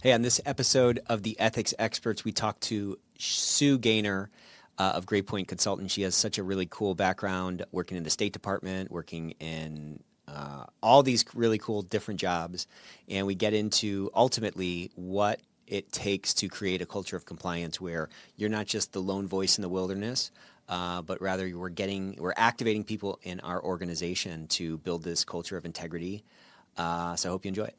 Hey, on this episode of the Ethics Experts, we talked to Sue Gainor of Great Point Consulting. She has such a really cool background working in the State Department, working in all these really cool different jobs. And we get into ultimately what it takes to create a culture of compliance where you're not just the lone voice in the wilderness, but rather we're activating people in our organization to build this culture of integrity. So I hope you enjoy it.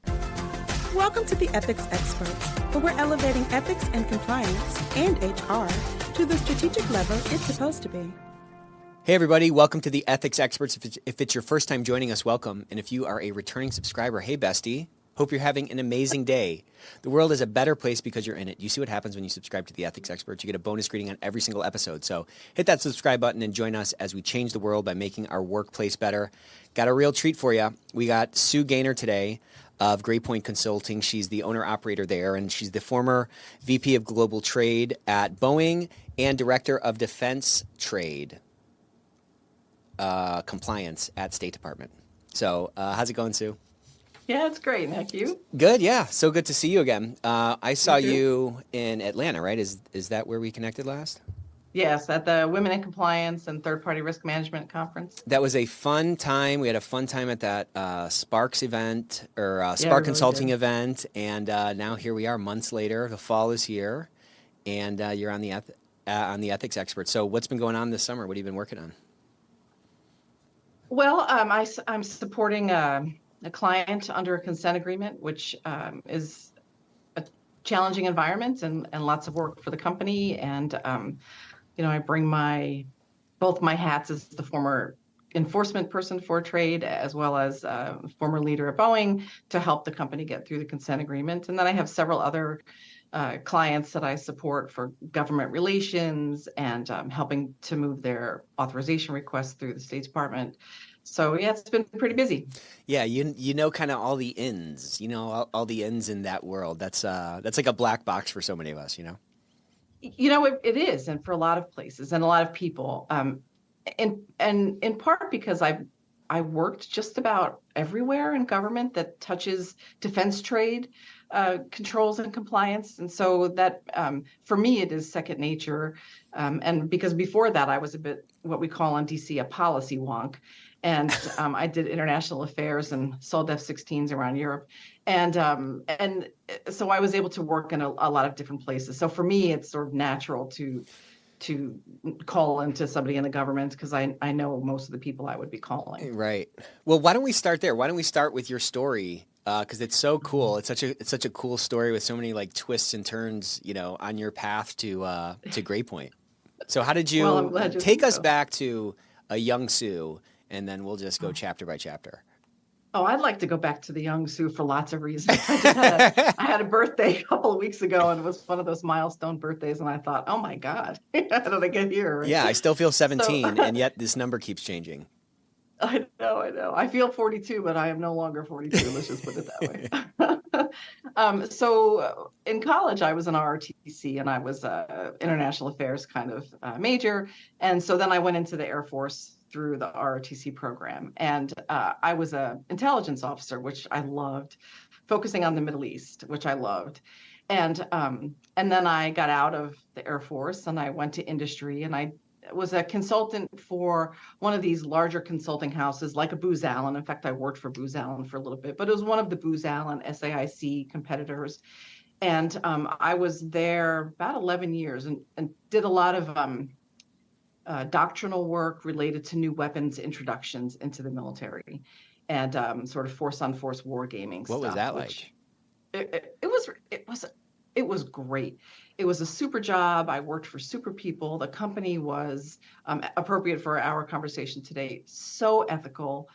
Welcome to the Ethics Experts, where we're elevating ethics and compliance and HR to the strategic level it's supposed to be. Hey, everybody. Welcome to the Ethics Experts. If it's your first time joining us, welcome. And if you are a returning subscriber, hey, bestie. Hope you're having an amazing day. The world is a better place because you're in it. You see what happens when you subscribe to the Ethics Experts. You get a bonus greeting on every single episode. So hit that subscribe button and join us as we change the world by making our workplace better. Got a real treat for you. We got Sue Gainor today of Great Point Consulting. She's the owner-operator there, and she's the former VP of Global Trade at Boeing and Director of Defense Trade Compliance at State Department. So how's it going, Sue? Yeah, it's great. Thank you. Good, yeah. So good to see you again. I saw you in Atlanta, right? Is that where we connected last? Yes, at the Women in Compliance and Third-Party Risk Management Conference. That was a fun time. We had a fun time at that Sparks event or Spark really Consulting did. event, and now here we are, months later. The fall is here, and you're on the Ethics Expert. So, what's been going on this summer? What have you been working on? Well, I'm supporting a client under a consent agreement, which is a challenging environment and lots of work for the company. And I bring both my hats as the former enforcement person for trade, as well as former leader at Boeing, to help the company get through the consent agreement. And then I have several other clients that I support for government relations and helping to move their authorization requests through the State Department. So yeah, it's been pretty busy. Yeah, you know kind of all the ins, all the ins in that world. That's like a black box for so many of us, It is, and for a lot of places and a lot of people, and in part because I worked just about everywhere in government that touches defense trade controls and compliance, and so that for me it is second nature. And because before that I was a bit what we call in DC a policy wonk, and I did international affairs and sold F-16s around Europe. And so I was able to work in a lot of different places. So for me, it's sort of natural to call into somebody in the government because I know most of the people I would be calling. Right. Well, why don't we start there? Why don't we start with your story? Because it's so cool. It's such a cool story with so many like twists and turns, on your path to Great Point. So how did you Well, I'm glad you take think us so. back to a young Sue, and then we'll just go chapter by chapter. Oh, I'd like to go back to the young Sue for lots of reasons. I had a birthday a couple of weeks ago, and it was one of those milestone birthdays, and I thought, oh my God, how did I get here? Right? Yeah, I still feel 17, So, and yet this number keeps changing. I know. I feel 42, but I am no longer 42. Let's just put it that way. So in college, I was an ROTC, and I was a international affairs kind of major. And so then I went into the Air Force through the ROTC program. And I was an intelligence officer, which I loved, focusing on the Middle East, which I loved. And then I got out of the Air Force and I went to industry, and I was a consultant for one of these larger consulting houses like a Booz Allen. In fact, I worked for Booz Allen for a little bit, but it was one of the Booz Allen SAIC competitors. And I was there about 11 years and did a lot of doctrinal work related to new weapons introductions into the military and sort of force-on-force wargaming stuff. What was that like? It was great. It was a super job. I worked for super people. The company was appropriate for our conversation today. So ethical.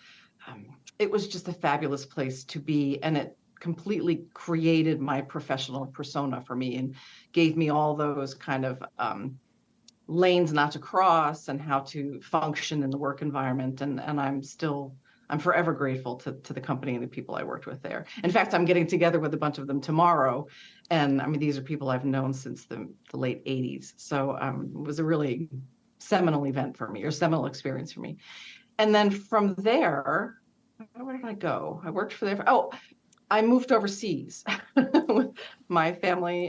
It was just a fabulous place to be, and it completely created my professional persona for me and gave me all those kind of lanes not to cross and how to function in the work environment. And I'm forever grateful to the company and the people I worked with there. In fact, I'm getting together with a bunch of them tomorrow. And I mean, these are people I've known since the late 80s. So it was a really seminal event for me, or seminal experience for me. And then from there, where did I go? I worked for there. I moved overseas with my family.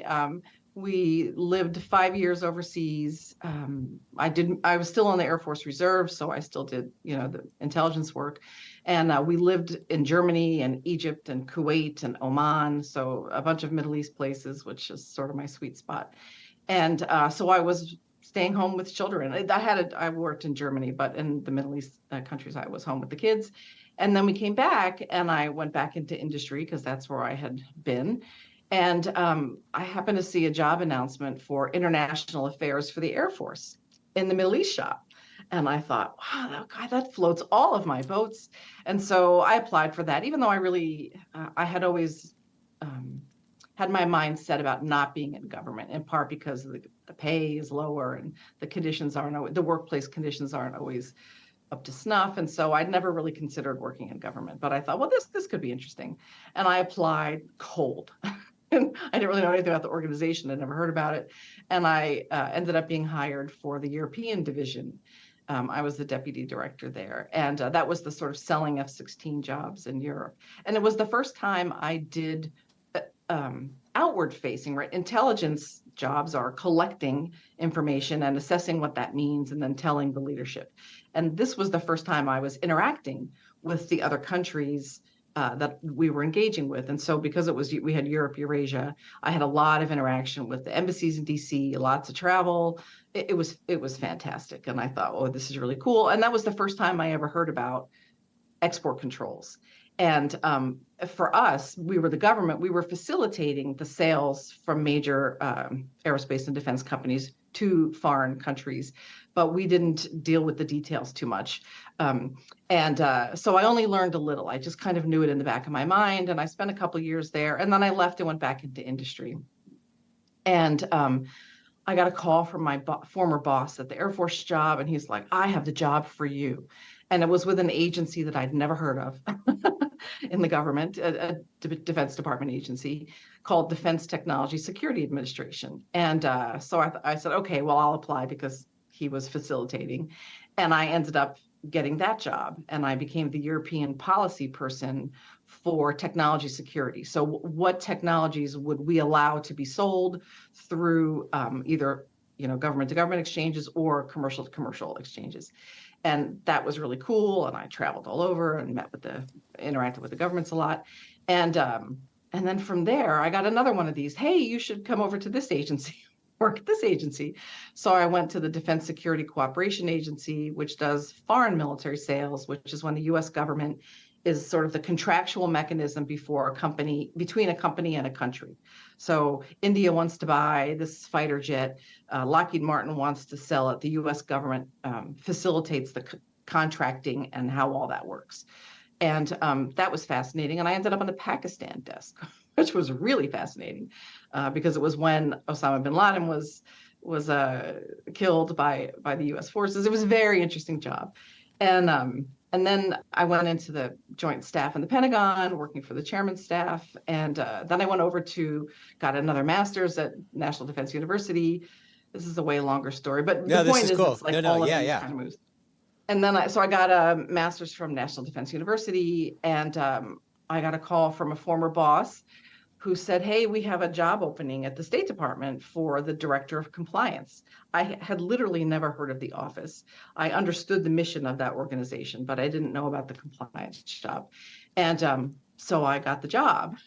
We lived 5 years overseas. I was still on the Air Force Reserve, so I still did, the intelligence work. And we lived in Germany and Egypt and Kuwait and Oman, so a bunch of Middle East places, which is sort of my sweet spot. And so I was staying home with children. I worked in Germany, but in the Middle East countries, I was home with the kids. And then we came back and I went back into industry because that's where I had been. And I happened to see a job announcement for international affairs for the Air Force in the Middle East shop. And I thought, wow, that floats all of my boats. And so I applied for that, even though I had always had my mind set about not being in government, in part because the pay is lower and the workplace conditions aren't always up to snuff. And so I'd never really considered working in government, but I thought, well, this could be interesting. And I applied cold. And I didn't really know anything about the organization. I'd never heard about it. And I ended up being hired for the European division. I was the deputy director there. And that was the sort of selling F-16 jobs in Europe. And it was the first time I did outward facing, right? Intelligence jobs are collecting information and assessing what that means and then telling the leadership. And this was the first time I was interacting with the other countries that we were engaging with. And so because we had Europe, Eurasia, I had a lot of interaction with the embassies in DC, lots of travel. It was fantastic. And I thought, oh, this is really cool. And that was the first time I ever heard about export controls. And for us, we were the government, we were facilitating the sales from major aerospace and defense companies to foreign countries, but we didn't deal with the details too much. So I only learned a little. I just kind of knew it in the back of my mind, and I spent a couple of years there, and then I left and went back into industry. And I got a call from my former boss at the Air Force job, and he's like, I have the job for you. And it was with an agency that I'd never heard of in the government, a Defense Department agency called Defense Technology Security Administration. And so I said, okay, well, I'll apply because he was facilitating. And I ended up getting that job. And I became the European policy person for technology security. So what technologies would we allow to be sold through either government to government exchanges or commercial to commercial exchanges? And that was really cool. And I traveled all over and interacted with the governments a lot. And then from there, I got another one of these. Hey, you should come over to this agency, work at this agency. So I went to the Defense Security Cooperation Agency, which does foreign military sales, which is when the U.S. government is sort of the contractual mechanism between a company and a country. So India wants to buy this fighter jet. Lockheed Martin wants to sell it. The U.S. government facilitates the contracting and how all that works. And that was fascinating. And I ended up on the Pakistan desk, which was really fascinating because it was when Osama bin Laden was killed by the U.S. forces. It was a very interesting job. And then I went into the joint staff in the Pentagon, working for the chairman's staff. And then I went over got another master's at National Defense University. This is a way longer story, but the point is, cool. It's like all of these kind of moves. And then I got a master's from National Defense University, and I got a call from a former boss who said, hey, we have a job opening at the State Department for the director of compliance. I had literally never heard of the office. I understood the mission of that organization, but I didn't know about the compliance job. And so I got the job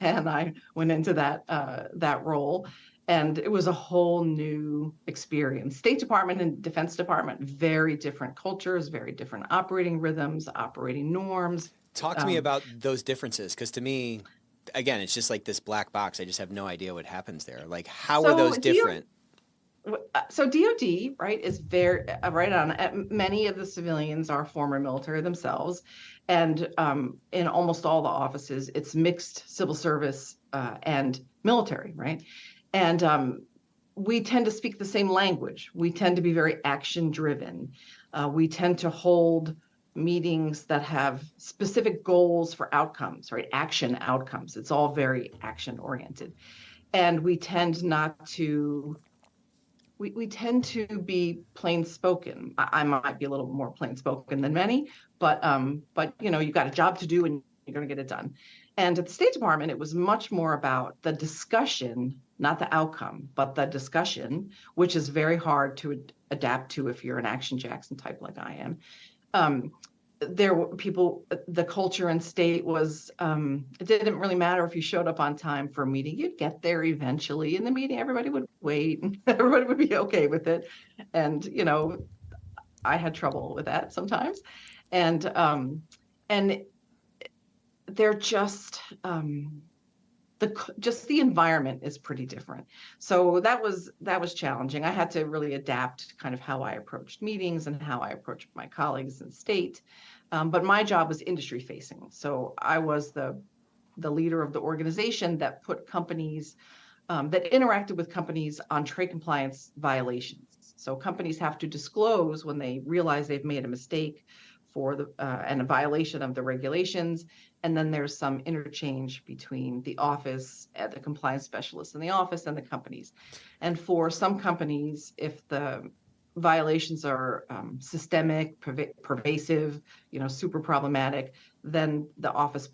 and I went into that role. And it was a whole new experience. State Department and Defense Department, very different cultures, very different operating rhythms, operating norms. Talk to me about those differences, because to me, again, it's just like this black box. I just have no idea what happens there. Like, how are those different? So DOD, right, is very right on. Many of the civilians are former military themselves. And in almost all the offices, it's mixed civil service and military, right? And we tend to speak the same language. We tend to be very action driven. We tend to hold meetings that have specific goals for outcomes, right? Action outcomes. It's all very action oriented. And we tend not to, we tend to be plain spoken. I might be a little more plain spoken than many, but you got a job to do and you're going to get it done. And at the State Department, it was much more about the discussion, not the outcome, but the discussion, which is very hard to adapt to if you're an Action Jackson type like I am. There were people, the culture in state was, it didn't really matter if you showed up on time for a meeting, you'd get there eventually. In the meeting, everybody would wait and everybody would be okay with it. And, I had trouble with that sometimes. And they're just, the environment is pretty different. So that was challenging. I had to really adapt kind of how I approached meetings and how I approached my colleagues in state. But my job was industry facing. So I was the leader of the organization that put companies, that interacted with companies on trade compliance violations. So companies have to disclose when they realize they've made a mistake and a violation of the regulations. And then there's some interchange between the office and the compliance specialists in the office and the companies. And for some companies, if the violations are systemic, pervasive, super problematic, then the office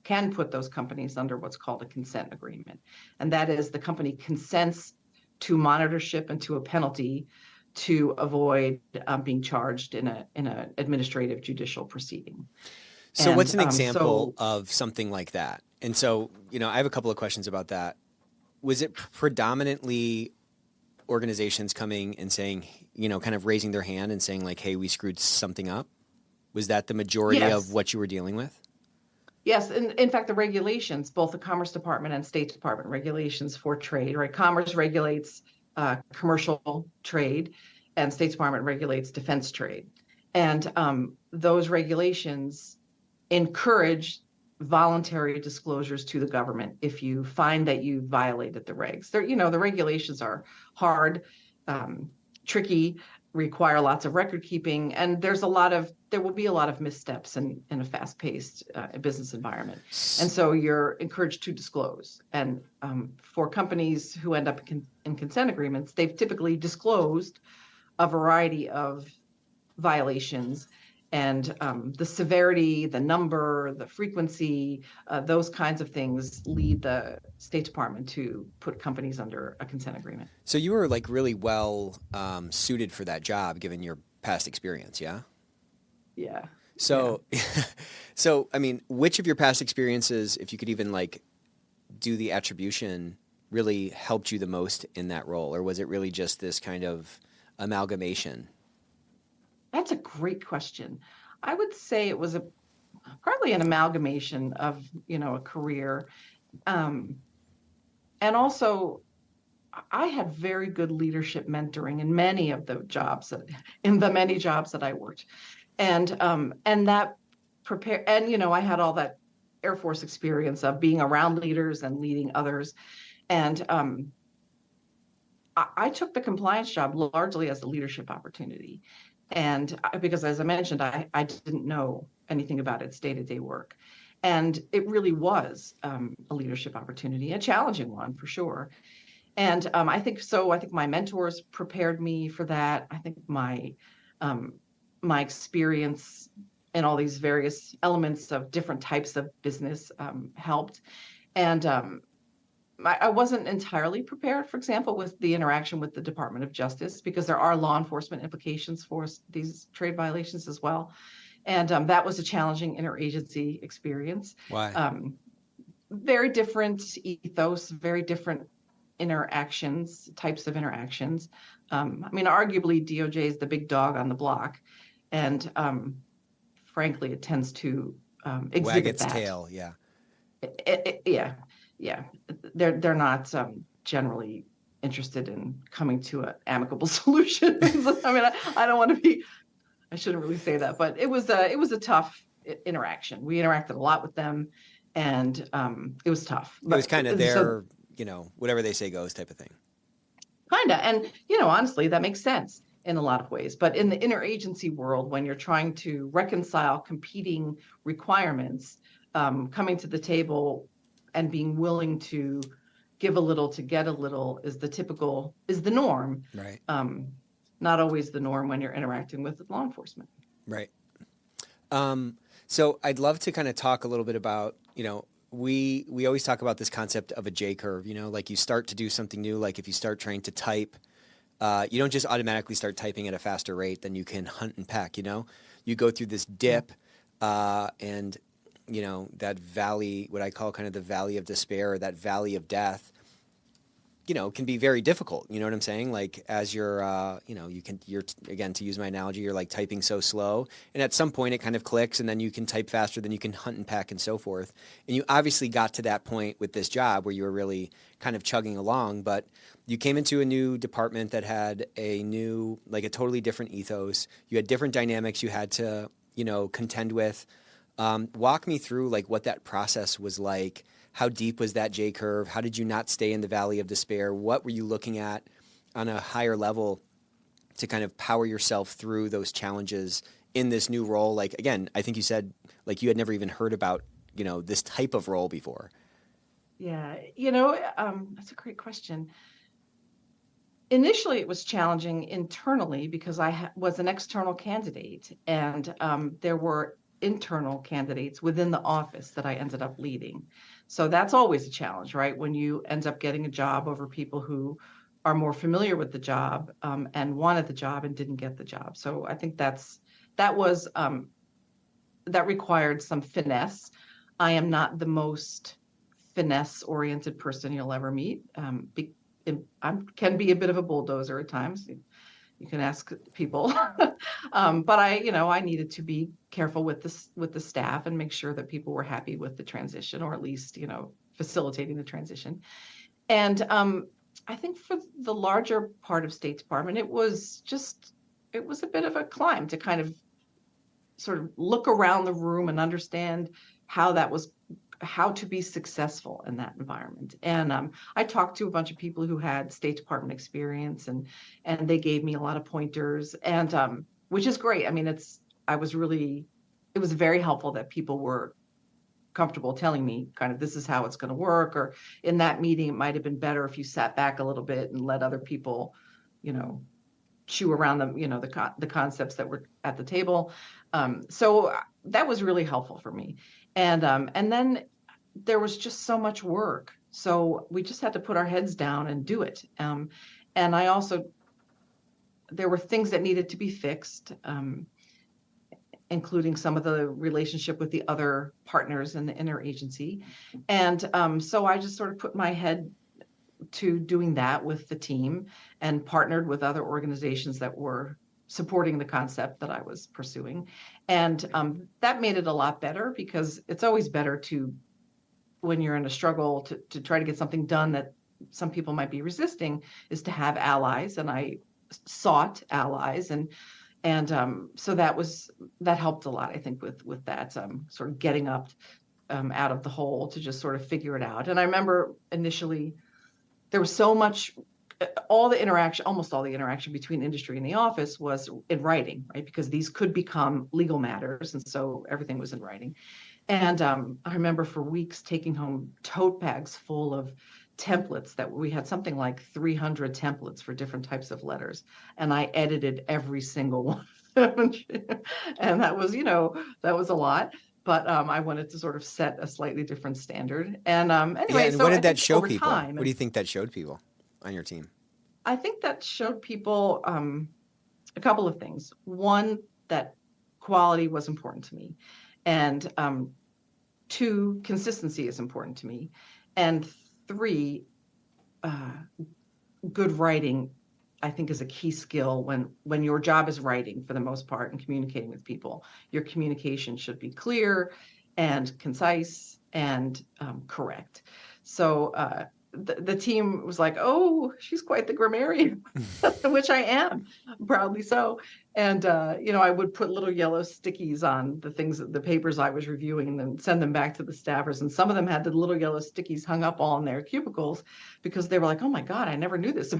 can put those companies under what's called a consent agreement. And that is the company consents to monitorship and to a penalty to avoid being charged in an administrative judicial proceeding. So what's an example of something like that? And so, I have a couple of questions about that. Was it predominantly organizations coming and saying, kind of raising their hand and saying like, hey, we screwed something up? Was that the majority of what you were dealing with? Yes. In fact, the regulations, both the Commerce Department and State Department regulations for trade, right? Commerce regulates commercial trade, and State Department regulates defense trade. And those regulations encourage voluntary disclosures to the government if you find that you violated the regs. The regulations are hard, tricky, require lots of record keeping, and there will be a lot of missteps in a fast-paced business environment. And so you're encouraged to disclose. And for companies who end up in consent agreements, they've typically disclosed a variety of violations, and the severity, the number, the frequency, those kinds of things lead the State Department to put companies under a consent agreement. So you were like really well suited for that job given your past experience, yeah? Yeah. So, I mean, which of your past experiences, if you could even like do the attribution, really helped you the most in that role? Or was it really just this kind of amalgamation? That's a great question. I would say it was probably an amalgamation of, a career. And also, I had very good leadership mentoring in many of the jobs that I worked. And that prepared, and, I had all that Air Force experience of being around leaders and leading others. And I took the compliance job largely as a leadership opportunity. And because, as I mentioned, I didn't know anything about its day-to-day work. And it really was a leadership opportunity, a challenging one for sure. And I think my mentors prepared me for that. I think my experience in all these various elements of different types of business helped. And I wasn't entirely prepared, for example, with the interaction with the Department of Justice, because there are law enforcement implications for these trade violations as well. And that was a challenging interagency experience. Why? Very different ethos, very different types of interactions. Arguably DOJ is the big dog on the block. And frankly, it tends to exhibit wag its that. tail, yeah. Yeah, they're not generally interested in coming to an amicable solution. I don't want to be. I shouldn't really say that, but it was a tough interaction. We interacted a lot with them, and it was tough. It was kind of their, whatever they say goes type of thing. Kind of, and honestly, that makes sense in a lot of ways. But in the interagency world, when you're trying to reconcile competing requirements, coming to the table and being willing to give a little to get a little is the norm. Right. Not always the norm when you're interacting with law enforcement. Right. So I'd love to kind of talk a little bit about, we always talk about this concept of a J curve, like you start to do something new, like if you start trying to type, you don't just automatically start typing at a faster rate than you can hunt and peck, you go through this dip, and that valley, what I call kind of the valley of despair, or that valley of death, can be very difficult. You know what I'm saying? Like as you're, you're, again, to use my analogy, you're like typing so slow. And at some point it kind of clicks and then you can type faster, then you can hunt and peck and so forth. And you obviously got to that point with this job where you were really kind of chugging along, but you came into a new department that had a new, like a totally different ethos. You had different dynamics you had to, contend with. Walk me through like what that process was like. How deep was that J curve? How did you not stay in the valley of despair? What were you looking at on a higher level to kind of power yourself through those challenges in this new role? Like, again, I think you said like you had never even heard about, this type of role before. Yeah, that's a great question. Initially, it was challenging internally because I was an external candidate, and there were internal candidates within the office that I ended up leading. So that's always a challenge, right? When you end up getting a job over people who are more familiar with the job, and wanted the job and didn't get the job. So I think that was that required some finesse. I am not the most finesse-oriented person you'll ever meet. I can be a bit of a bulldozer at times. You can ask people, but I needed to be careful with the staff and make sure that people were happy with the transition, or at least facilitating the transition. And I think for the larger part of State Department, it was a bit of a climb to kind of sort of look around the room and understand how to be successful in that environment. And I talked to a bunch of people who had State Department experience, and they gave me a lot of pointers, and which is great. I mean, it was very helpful that people were comfortable telling me kind of this is how it's going to work, or in that meeting it might have been better if you sat back a little bit and let other people, chew around the concepts that were at the table. So that was really helpful for me. And then there was just so much work. So we just had to put our heads down and do it. And there were things that needed to be fixed, including some of the relationship with the other partners in the interagency. And so I just sort of put my head to doing that with the team and partnered with other organizations that were supporting the concept that I was pursuing. And that made it a lot better, because it's always better to, when you're in a struggle to try to get something done that some people might be resisting, is to have allies. And I sought allies. And so that helped a lot, I think, with that sort of getting up out of the hole to just sort of figure it out. And I remember initially there was so much, almost all the interaction between industry and the office was in writing, right? Because these could become legal matters. And so everything was in writing. And I remember for weeks taking home tote bags full of templates that we had something like 300 templates for different types of letters. And I edited every single one. And that was a lot. But I wanted to sort of set a slightly different standard. And anyway, Yeah, and so what I did that think show over people? time, What do you think that showed people on your team? I think that showed people a couple of things. One, that quality was important to me. And two, consistency is important to me. And three, good writing, I think, is a key skill when your job is writing, for the most part, and communicating with people. Your communication should be clear and concise and correct. So the team was like, "Oh, she's quite the grammarian," which I am, proudly so. And I would put little yellow stickies on the papers I was reviewing, and then send them back to the staffers. And some of them had the little yellow stickies hung up all in their cubicles, because they were like, "Oh my God, I never knew this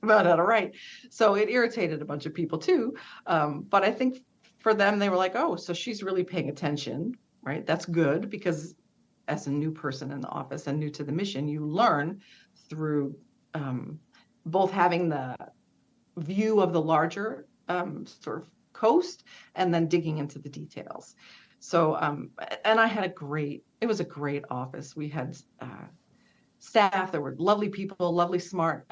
about how to write." So it irritated a bunch of people too. But I think for them, they were like, "Oh, so she's really paying attention," right? That's good, because as a new person in the office and new to the mission, you learn through both having the view of the larger sort of coast, and then digging into the details. So, and I had it was a great office. We had staff that were lovely people, lovely, smart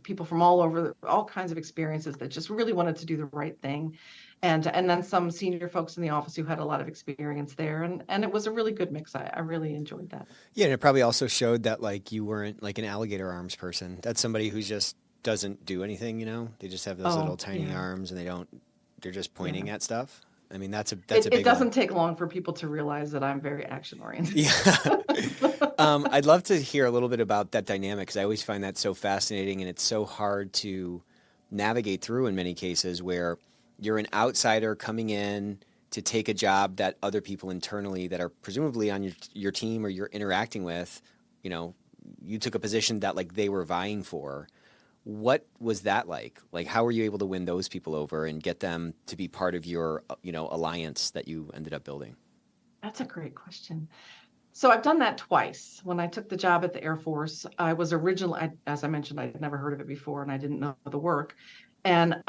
people from all over, all kinds of experiences that just really wanted to do the right thing. And then some senior folks in the office who had a lot of experience there. And it was a really good mix. I really enjoyed that. Yeah, and it probably also showed that like you weren't like an alligator arms person. That's somebody who just doesn't do anything, you know? They just have those little tiny arms and they're just pointing at stuff. I mean, that's a big It doesn't take long for people to realize that I'm very action oriented. Yeah. I'd love to hear a little bit about that dynamic because I always find that so fascinating and it's so hard to navigate through in many cases where you're an outsider coming in to take a job that other people internally that are presumably on your team or you're interacting with, you know, you took a position that like they were vying for. What was that like? Like, how were you able to win those people over and get them to be part of your, you know, alliance that you ended up building? That's a great question. So I've done that twice. When I took the job at the Air Force, I was originally, as I mentioned, I'd never heard of it before and I didn't know the work. And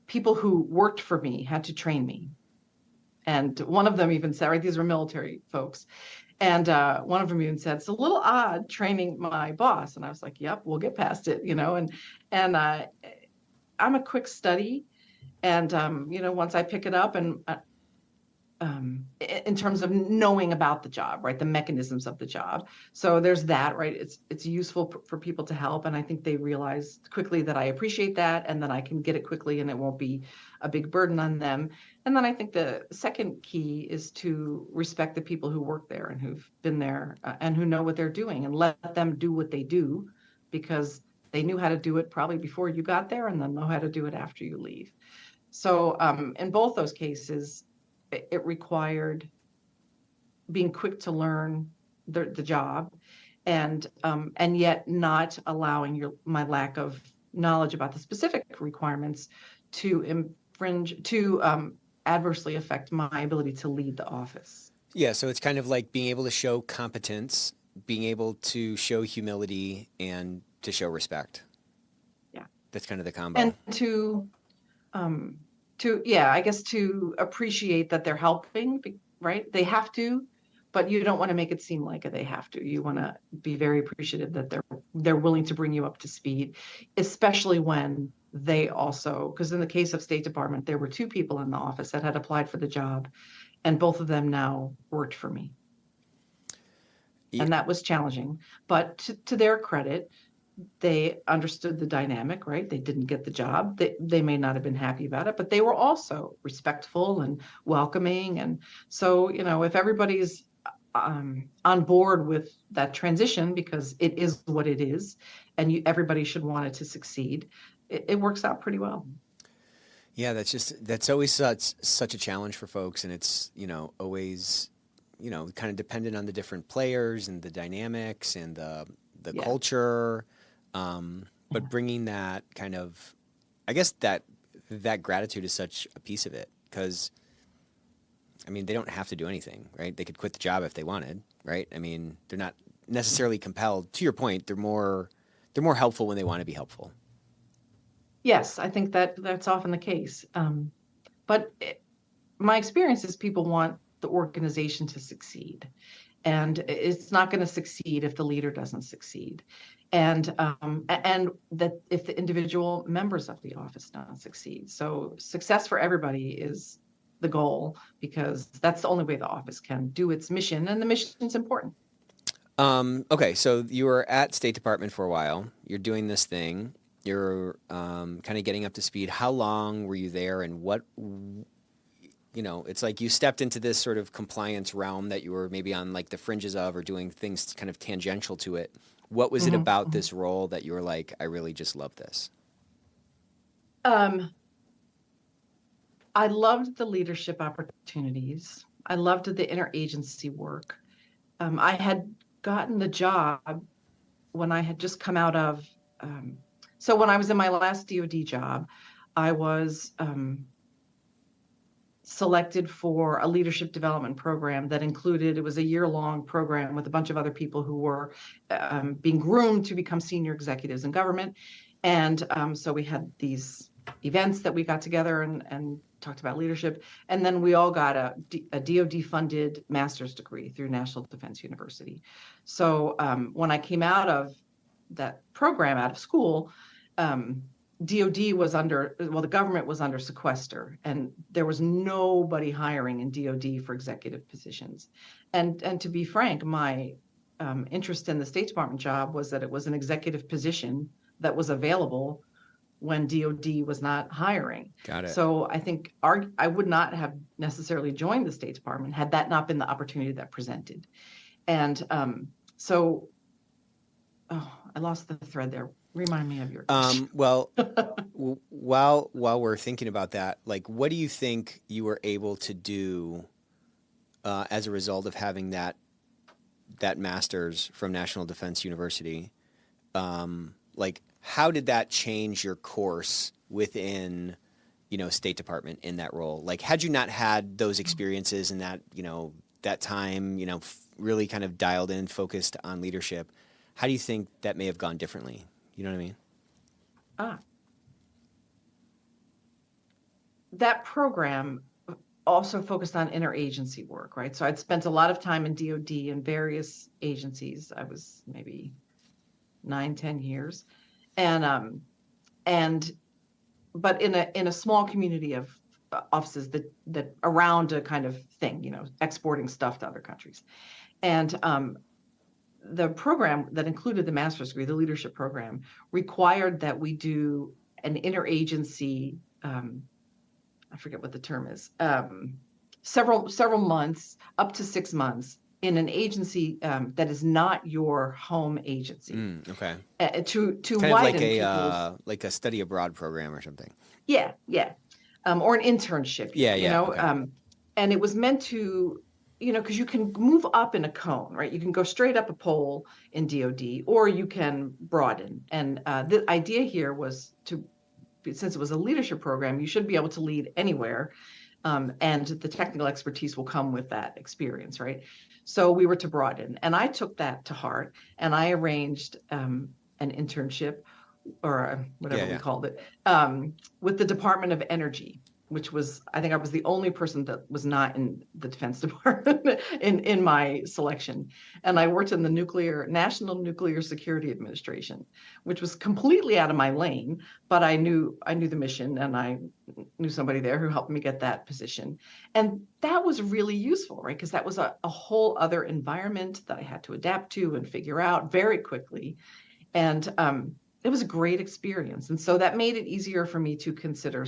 people who worked for me had to train me. And one of them even said, right, these were military folks. And one of them even said, it's a little odd training my boss. And I was like, yep, we'll get past it, you know, and I'm a quick study. And, you know, once I pick it up and in terms of knowing about the job, right, the mechanisms of the job. So there's that, right? It's useful for people to help. And I think they realize quickly that I appreciate that and that I can get it quickly and it won't be a big burden on them. And then I think the second key is to respect the people who work there and who've been there and who know what they're doing and let them do what they do because they knew how to do it probably before you got there and then know how to do it after you leave. So in both those cases, it required being quick to learn the job and yet not allowing my lack of knowledge about the specific requirements to adversely affect my ability to lead the office. Yeah, so it's kind of like being able to show competence, being able to show humility, and to show respect. Yeah. That's kind of the combo. And I guess to appreciate that they're helping, right? They have to, but you don't want to make it seem like they have to. You want to be very appreciative that they're willing to bring you up to speed, especially when they also, because in the case of State Department, there were two people in the office that had applied for the job, and both of them now worked for me. Yeah. And that was challenging, but to their credit, they understood the dynamic, right? They didn't get the job. They may not have been happy about it, but they were also respectful and welcoming. And so, you know, if everybody's on board with that transition, because it is what it is, and everybody should want it to succeed, it works out pretty well. Yeah, that's always such a challenge for folks. And it's, you know, always, you know, kind of dependent on the different players and the dynamics and the culture. But bringing that kind of, I guess that gratitude is such a piece of it because, I mean, they don't have to do anything, right? They could quit the job if they wanted, right? I mean, they're not necessarily compelled. To your point, they're more helpful when they want to be helpful. Yes, I think that's often the case. But my experience is people want the organization to succeed. And it's not going to succeed if the leader doesn't succeed. And that if the individual members of the office don't succeed. So success for everybody is the goal because that's the only way the office can do its mission, and the mission's important. Okay, so you were at State Department for a while. You're doing this thing. You're kind of getting up to speed. How long were you there, and what? You know, it's like you stepped into this sort of compliance realm that you were maybe on like the fringes of or doing things kind of tangential to it. What was it about this role that you were like, I really just love this? I loved the leadership opportunities. I loved the interagency work. I had gotten the job when I had just come out of, so when I was in my last DoD job, I was selected for a leadership development program that included, it was a year-long program with a bunch of other people who were being groomed to become senior executives in government. And so we had these events that we got together and talked about leadership. And then we all got a DoD funded master's degree through National Defense University. So when I came out of that program out of school, DoD was the government was under sequester, and there was nobody hiring in DoD for executive positions. And to be frank, my interest in the State Department job was that it was an executive position that was available when DoD was not hiring. Got it. So I think I would not have necessarily joined the State Department had that not been the opportunity that presented. And I lost the thread there. Remind me of your question. Well, while we're thinking about that, like, what do you think you were able to do as a result of having that master's from National Defense University? Like, how did that change your course within, State Department in that role? Like, had you not had those experiences and that, that time, really kind of dialed in, focused on leadership, how do you think that may have gone differently? You know what I mean? That program also focused on interagency work, right? So I'd spent a lot of time in DoD and various agencies. I was maybe 9-10 years, but in a small community of offices that around a kind of thing, exporting stuff to other countries. And the program that included the master's degree, the leadership program, required that we do an interagency, I forget what the term is, several months, up to 6 months, in an agency that is not your home agency. Okay. To kind widen of like a study abroad program or something. Yeah. Or an internship. Okay. And it was meant to, because you can move up in a cone, right? You can go straight up a pole in DoD, or you can broaden. And the idea here was since it was a leadership program, you should be able to lead anywhere. And the technical expertise will come with that experience, right? So we were to broaden. And I took that to heart, and I arranged an internship, or whatever we called it, with the Department of Energy, which was, I think I was the only person that was not in the Defense Department in my selection. And I worked in the National Nuclear Security Administration, which was completely out of my lane, but I knew the mission, and I knew somebody there who helped me get that position. And that was really useful, right? Because that was a whole other environment that I had to adapt to and figure out very quickly. And it was a great experience. And so that made it easier for me to consider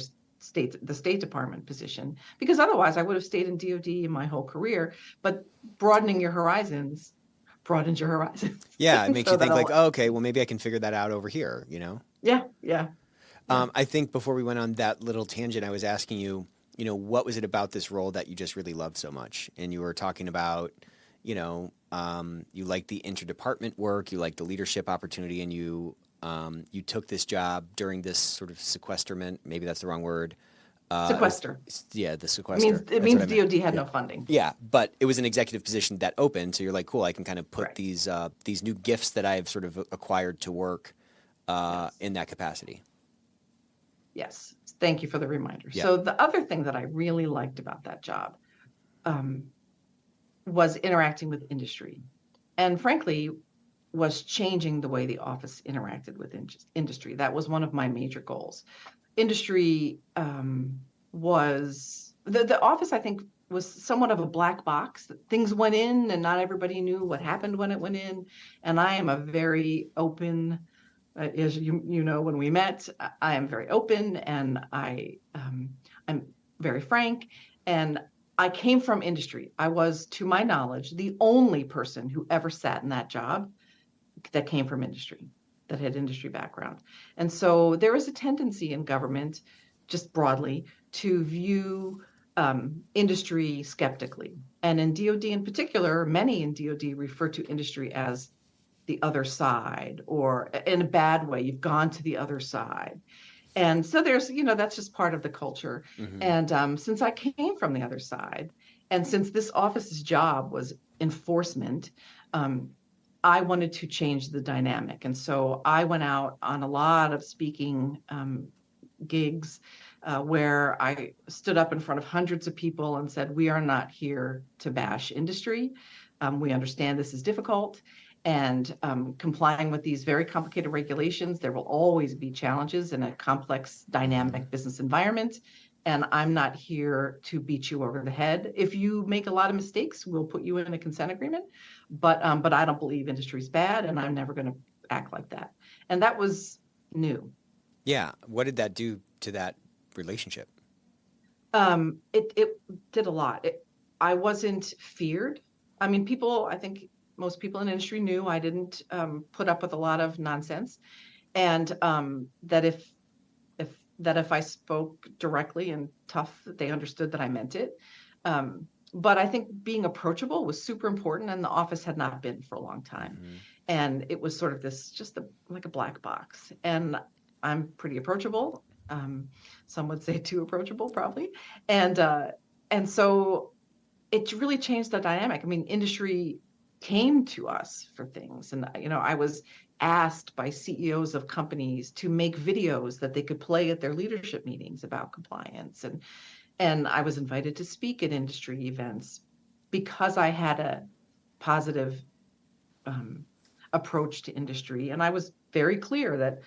the State Department position, because otherwise I would have stayed in DoD in my whole career. But broadens your horizons. Yeah, it makes you think like, oh, okay, well, maybe I can figure that out over here, Yeah. I think before we went on that little tangent, I was asking you, what was it about this role that you just really loved so much? And you were talking about, you like the interdepartment work, you like the leadership opportunity, and you took this job during this sort of sequesterment. Maybe that's the wrong word. Sequester. The sequester. It means DoD had no funding. Yeah, but it was an executive position that opened. So you're like, cool, I can kind of put these new gifts that I've sort of acquired to work in that capacity. Yes. Thank you for the reminder. Yeah. So the other thing that I really liked about that job was interacting with industry, and frankly, was changing the way the office interacted with industry. That was one of my major goals. Industry was, the office, I think, was somewhat of a black box. Things went in and not everybody knew what happened when it went in. And I am a very open, as you know, when we met, I am very open, and I'm very frank. And I came from industry. I was, to my knowledge, the only person who ever sat in that job that came from industry, that had industry background. And so there is a tendency in government, just broadly, to view industry skeptically. And in DoD in particular, many in DoD refer to industry as the other side, or in a bad way, you've gone to the other side. And so there's, that's just part of the culture. Mm-hmm. And since I came from the other side, and since this office's job was enforcement, I wanted to change the dynamic. And so I went out on a lot of speaking gigs, where I stood up in front of hundreds of people and said, we are not here to bash industry. We understand this is difficult, and complying with these very complicated regulations, there will always be challenges in a complex, dynamic business environment. And I'm not here to beat you over the head. If you make a lot of mistakes, we'll put you in a consent agreement. But I don't believe industry's bad, and I'm never going to act like that. And that was new. Yeah. What did that do to that relationship? It did a lot. I wasn't feared. I mean, I think most people in industry knew I didn't put up with a lot of nonsense, and that if I spoke directly and tough, that they understood that I meant it. But I think being approachable was super important, and the office had not been for a long time. And it was sort of like a black box. And I'm pretty approachable. Some would say too approachable, probably. And so it really changed the dynamic. I mean, industry came to us for things. And, I was asked by CEOs of companies to make videos that they could play at their leadership meetings about compliance. And I was invited to speak at industry events because I had a positive approach to industry. And I was very clear that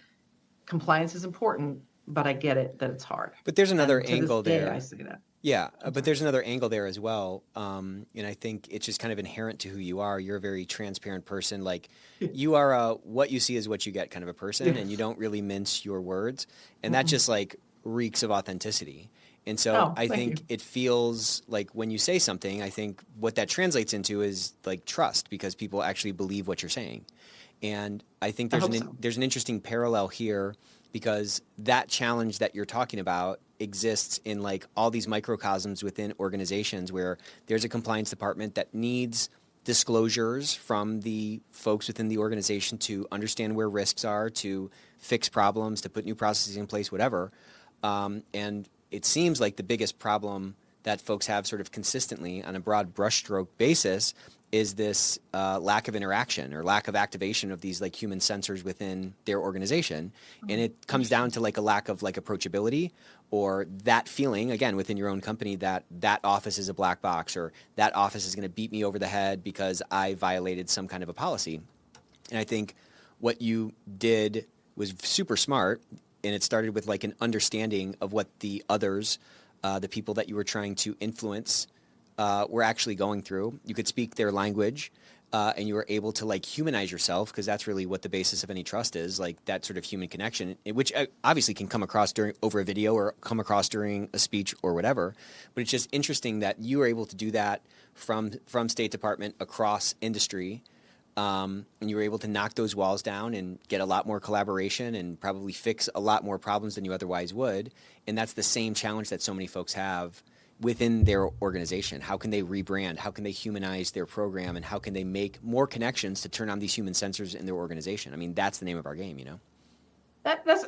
compliance is important, but I get it that it's hard. But there's another and angle to this day, there. I say that. Yeah, but there's another angle there as well. And I think it's just kind of inherent to who you are. You're a very transparent person. Like you are a what you see is what you get kind of a person, Yes. and you don't really mince your words. And that just like reeks of authenticity. And so I think it feels like when you say something, I think what that translates into is like trust, because people actually believe what you're saying. And I think there's an interesting parallel here, because that challenge that you're talking about exists in like all these microcosms within organizations where there's a compliance department that needs disclosures from the folks within the organization to understand where risks are, to fix problems, to put new processes in place, whatever. And it seems like the biggest problem that folks have sort of consistently on a broad brushstroke basis is this lack of interaction or lack of activation of these like human sensors within their organization. And it comes down to like a lack of like approachability, or that feeling, again, within your own company that office is a black box, or that office is going to beat me over the head because I violated some kind of a policy. And I think what you did was super smart, and it started with like an understanding of what the others, the people that you were trying to influence, were actually going through. You could speak their language, and you were able to like humanize yourself, because that's really what the basis of any trust is, like that sort of human connection, which obviously can come across over a video or come across during a speech or whatever. But it's just interesting that you were able to do that from State Department across industry. And you were able to knock those walls down and get a lot more collaboration and probably fix a lot more problems than you otherwise would. And that's the same challenge that so many folks have within their organization. How can they rebrand? How can they humanize their program? And how can they make more connections to turn on these human sensors in their organization? I mean, that's the name of our game, you know?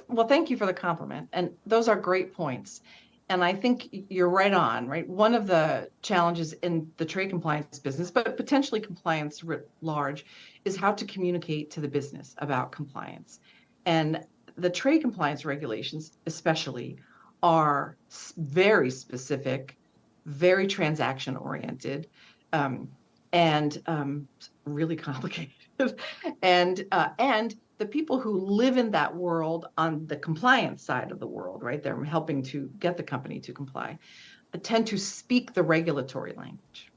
Well, thank you for the compliment. And those are great points. And I think you're right on, right? One of the challenges in the trade compliance business, but potentially compliance writ large, is how to communicate to the business about compliance. And the trade compliance regulations, especially, are very specific, very transaction oriented, and really complicated. and the people who live in that world on the compliance side of the world, right? They're helping to get the company to comply, tend to speak the regulatory language,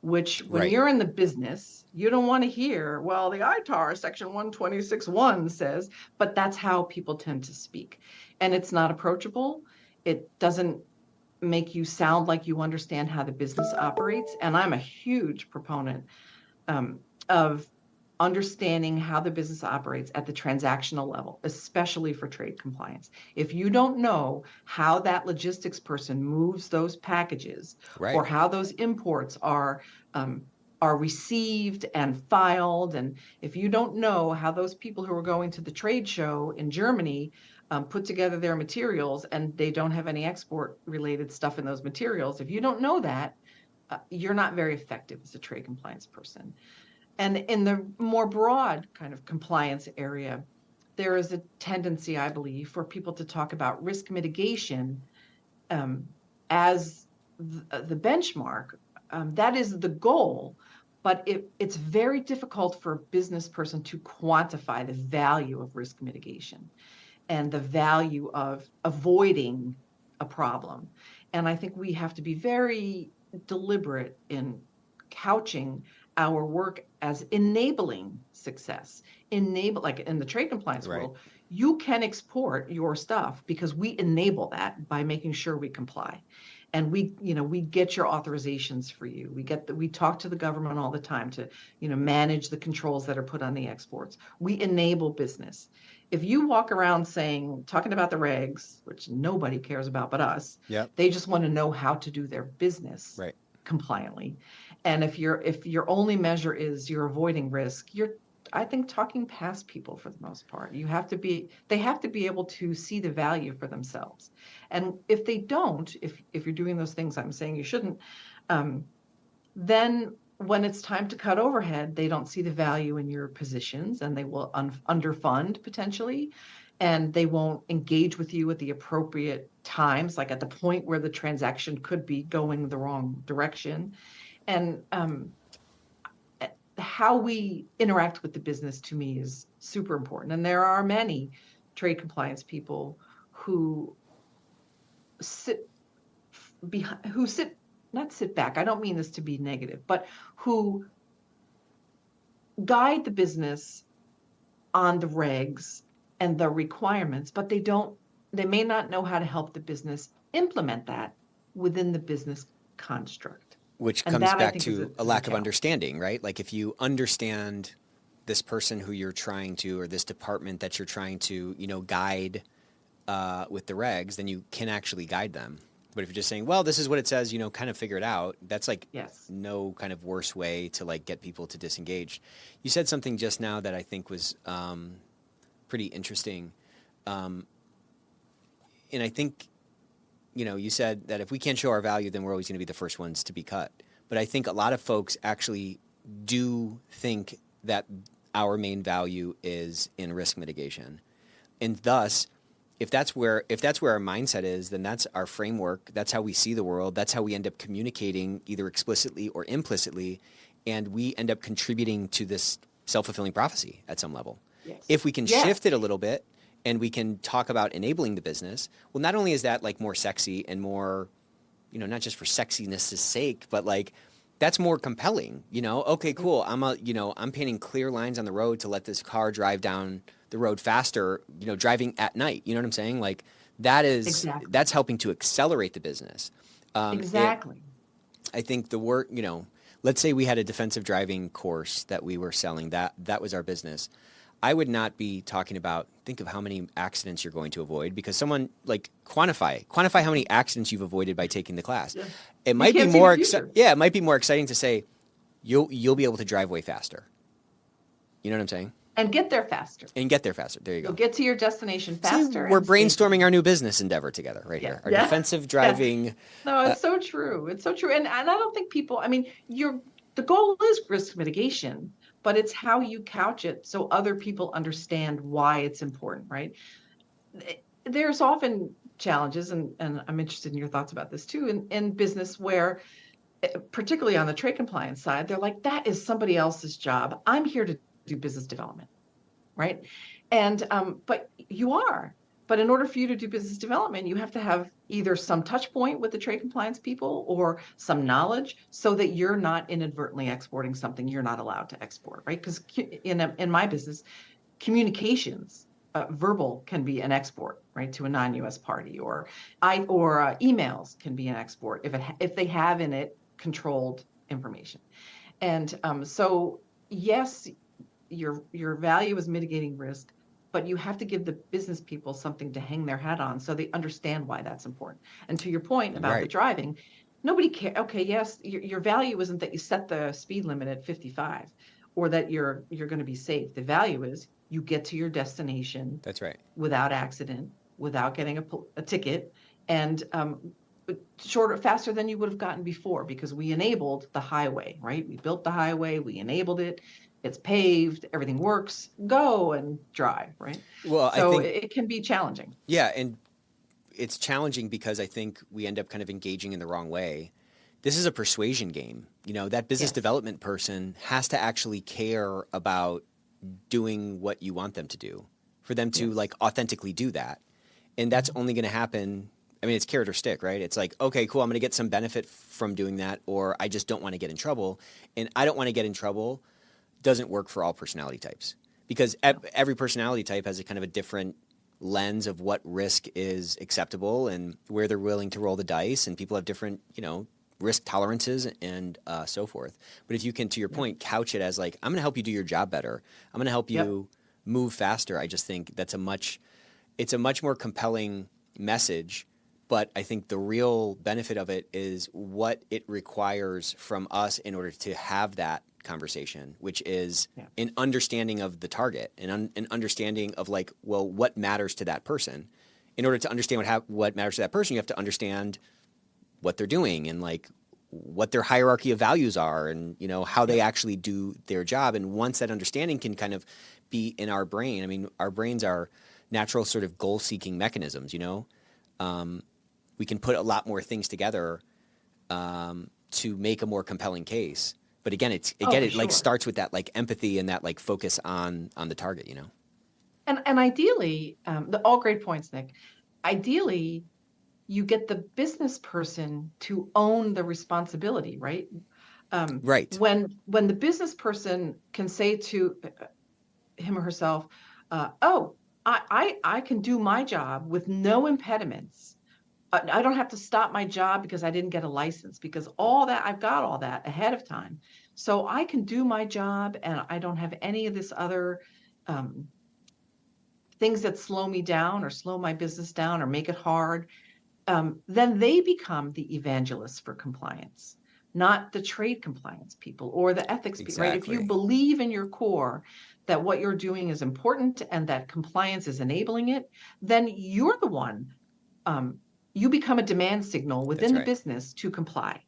which when you're in the business, you don't want to hear, well, the ITAR section 126.1 says, but that's how people tend to speak. And it's not approachable. It doesn't make you sound like you understand how the business operates. And I'm a huge proponent of understanding how the business operates at the transactional level, especially for trade compliance. If you don't know how that logistics person moves those packages, or how those imports are received and filed, and if you don't know how those people who are going to the trade show in Germany put together their materials, and they don't have any export related stuff in those materials, if you don't know that, you're not very effective as a trade compliance person. And in the more broad kind of compliance area, there is a tendency, I believe, for people to talk about risk mitigation as the benchmark. That is the goal, but it's very difficult for a business person to quantify the value of risk mitigation and the value of avoiding a problem. And I think we have to be very deliberate in couching our work as enabling success. Like in the trade compliance world, you can export your stuff because we enable that by making sure we comply. And we get your authorizations for you. We talk to the government all the time to, manage the controls that are put on the exports. We enable business. If you walk around talking about the regs, which nobody cares about but us, they just want to know how to do their business compliantly. And if your only measure is you're avoiding risk, you're, I think, talking past people for the most part. They have to be able to see the value for themselves. And if they don't, if you're doing those things I'm saying you shouldn't, then when it's time to cut overhead, they don't see the value in your positions, and they will underfund potentially, and they won't engage with you at the appropriate times, like at the point where the transaction could be going the wrong direction. And how we interact with the business, to me, is super important. And there are many trade compliance people who not sit back, I don't mean this to be negative, but who guide the business on the regs and the requirements, but they may not know how to help the business implement that within the business construct. Which comes back to a lack of understanding, right? Like if you understand this person who you're trying to, or this department that you're trying to, guide with the regs, then you can actually guide them. But if you're just saying, well, this is what it says, kind of figure it out, that's like no kind of worse way to like get people to disengage. You said something just now that I think was pretty interesting. And I think, you said that if we can't show our value, then we're always going to be the first ones to be cut. But I think a lot of folks actually do think that our main value is in risk mitigation. And thus, if that's where our mindset is, then that's our framework. That's how we see the world. That's how we end up communicating, either explicitly or implicitly, and we end up contributing to this self-fulfilling prophecy at some level. Yes. If we can shift it a little bit and we can talk about enabling the business, well, not only is that like more sexy and more, not just for sexiness' sake, but like that's more compelling. Okay, cool. I'm painting clear lines on the road to let this car drive down the road faster, driving at night. You know what I'm saying? Like that's helping to accelerate the business. Exactly. I think the work, let's say we had a defensive driving course that we were selling, that was our business. I would not be talking about, think of how many accidents you're going to avoid, because someone like quantify how many accidents you've avoided by taking the class. Yeah. It might be more it might be more exciting to say you'll be able to drive way faster. You know what I'm saying? And get there faster. There you go. You'll get to your destination faster. See, we're brainstorming our new business endeavor together right here. Our defensive driving. Yeah. No, it's so true. It's so true. And I don't think people, the goal is risk mitigation, but it's how you couch it so other people understand why it's important, right? There's often challenges, and I'm interested in your thoughts about this too, in business where, particularly on the trade compliance side, they're like, that is somebody else's job. I'm here to do business development, right? And but you are. But in order for you to do business development, you have to have either some touch point with the trade compliance people or some knowledge so that you're not inadvertently exporting something you're not allowed to export, right? Because in my business, communications, verbal can be an export, right, to a non-U.S. party, or emails can be an export if they have in it controlled information. And so yes, your value is mitigating risk, but you have to give the business people something to hang their hat on so they understand why that's important. And to your point about the driving, nobody cares. Okay, yes, your value isn't that you set the speed limit at 55 or that you're going to be safe. The value is you get to your destination. That's right. Without accident, without getting a ticket, and faster than you would have gotten before, because we enabled the highway, right? We built the highway, we enabled it. It's paved, everything works, go and drive, right? Well, so I think it can be challenging. Yeah, and it's challenging because I think we end up kind of engaging in the wrong way. This is a persuasion game. That business development person has to actually care about doing what you want them to do, for them to like authentically do that. And that's only going to happen. I mean, it's carrot or stick, right? It's like, okay, cool, I'm going to get some benefit from doing that, or I just don't want to get in trouble. And I don't want to get in trouble doesn't work for all personality types, because every personality type has a kind of a different lens of what risk is acceptable and where they're willing to roll the dice. And people have different, risk tolerances and so forth. But if you can, to your point, couch it as like, I'm going to help you do your job better. I'm going to help you move faster. I just think it's a much more compelling message. But I think the real benefit of it is what it requires from us in order to have that conversation, which is an understanding of the target and an understanding of like, well, what matters to that person. In order to understand what matters to that person, you have to understand what they're doing and like what their hierarchy of values are and, how they actually do their job. And once that understanding can kind of be in our brain, I mean, our brains are natural sort of goal-seeking mechanisms, we can put a lot more things together to make a more compelling case. But again, it like starts with that like empathy and that like focus on the target, And ideally, all great points, Nick. Ideally, you get the business person to own the responsibility, right? Right. When the business person can say to him or herself, I can do my job with no impediments. I don't have to stop my job because I didn't get a license, because I've got all that ahead of time. So I can do my job and I don't have any of this other things that slow me down or slow my business down or make it hard. Then they become the evangelists for compliance, not the trade compliance people or the ethics people, right? If you believe in your core that what you're doing is important and that compliance is enabling it, then you're the one. You become a demand signal within the business to comply.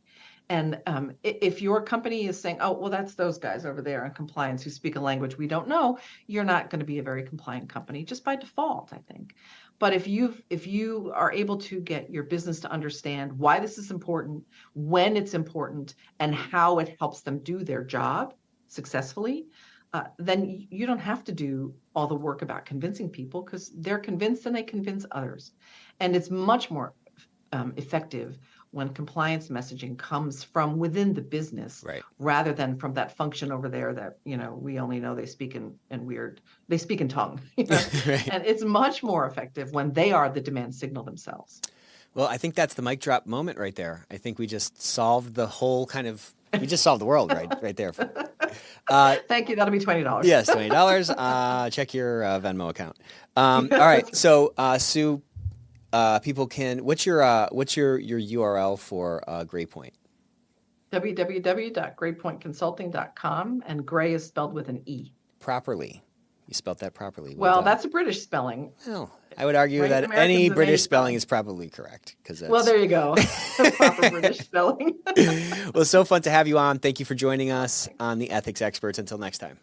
And if your company is saying, oh, well, that's those guys over there in compliance who speak a language we don't know, you're not going to be a very compliant company just by default, I think. But if you are able to get your business to understand why this is important, when it's important, and how it helps them do their job successfully, then you don't have to do all the work about convincing people, because they're convinced and they convince others. And it's much more effective when compliance messaging comes from within the business, rather than from that function over there that, we only know they speak in tongue. And it's much more effective when they are the demand signal themselves. Well, I think that's the mic drop moment right there. I think we just solved the whole we just solved the world right there. Thank you. That'll be $20. Yes, $20. Check your Venmo account. All right. So, Sue, people can. What's your URL for GrayPoint? www.graypointconsulting.com, and Gray is spelled with an E. Properly. You spelled that properly. Well, that's a British spelling. Well, I would argue that Americans any British spelling is probably correct. Well, there you go. Proper British spelling. Well, so fun to have you on. Thank you for joining us on the Ethics Experts. Until next time.